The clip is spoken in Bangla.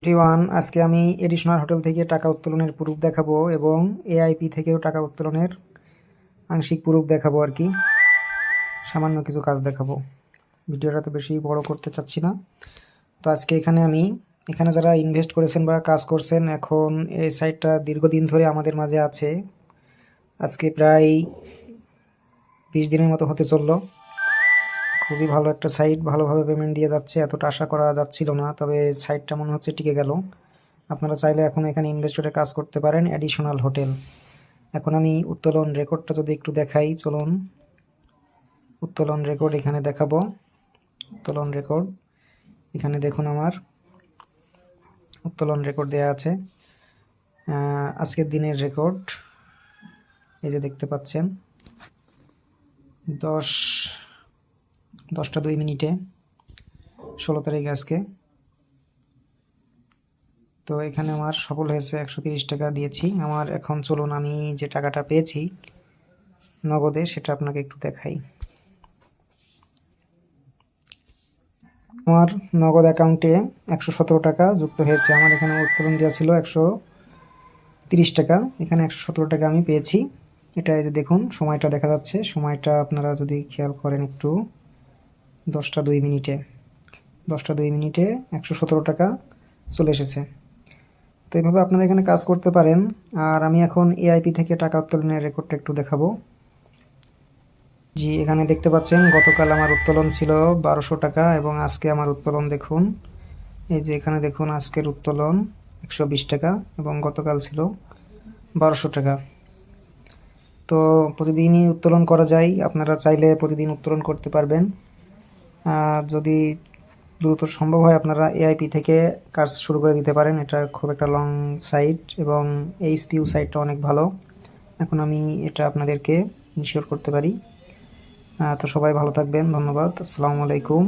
এভরিওয়ান, আজকে আমি এডিশনাল হোটেল থেকে টাকা উত্তোলনের প্রুফ দেখাবো এবং এআইপি থেকেও টাকা উত্তোলনের আংশিক প্রুফ দেখাবো আর কি। সামান্য কিছু কাজ দেখাবো। ভিডিওটা তো বেশি বড় করতে চাচ্ছি না। তো আজকে এখানে যারা ইনভেস্ট করেছেন বা কাজ করছেন, এখন এই সাইটটা দীর্ঘদিন ধরে আমাদের মাঝে আছে। আজকে প্রায় 20 দিনের মতো হতে চললো। খুবই ভালো একটা সাইট, ভালোভাবে পেমেন্ট দিয়ে যাচ্ছে, এতটা আশা করা যাচ্ছিল না, তবে সাইটটা মনে হচ্ছে টিকে গেল। আপনারা চাইলে এখন এখানে ইনভেস্ট করে কাজ করতে পারেন। Additional hotel. এখন আমি উত্তোলন রেকর্ডটা যদি একটু দেখাই, চলুন। উত্তোলন রেকর্ড এখানে দেখাবো। উত্তোলন রেকর্ড এখানে দেখুন, আমার উত্তোলন রেকর্ড দেয়া আছে। আজকের দিনের রেকর্ড এই যে দেখতে পাচ্ছেন, 10টা 2 মিনিটে 16 তারিখ আজকে। তো এখানে আমার সফল হয়েছে, 130 টাকা দিয়েছি। আমার এখন চলুন আমি যে টাকাটা পেয়েছি নগদে সেটা আপনাকে একটু দেখাই। আমার নগদ অ্যাকাউন্টে 117 টাকা যুক্ত হয়েছে। আমার এখানে উত্তোলন দেওয়া ছিল 130 টাকা, এখানে 117 টাকা আমি পেয়েছি। এটা এই যে দেখুন, সময়টা দেখা যাচ্ছে। সময়টা আপনারা যদি খেয়াল করেন একটু, 10টা 2 মিনিটে 117 টাকা চলে এসেছে। তো এইভাবে আপনারা এখানে কাজ করতে পারেন। আর আমি এখন এআইপি থেকে টাকা উত্তোলনের রেকর্ডটা একটু দেখাবো। জি, এখানে দেখতে পাচ্ছেন গতকাল আমার উত্তোলন ছিল 1200 টাকা এবং আজকে আমার উত্তোলন দেখুন, এই যে এখানে দেখুন, আজকের উত্তোলন 120 টাকা এবং গতকাল ছিল 1200 টাকা। তো প্রতিদিনই উত্তোলন করা যায়, আপনারা চাইলে প্রতিদিন উত্তোলন করতে পারবেন। যদি দ্রুত সম্ভব হয় আপনারা এআইপি থেকে কাজ শুরু করে দিতে পারেন। এটা খুব একটা লং সাইট এবং এইচপিইউ সাইটটা অনেক ভালো। এখন আমি এটা আপনাদেরকে ইনশিওর করতে পারি। তো সবাই ভালো থাকবেন, ধন্যবাদ, আসসালামু আলাইকুম।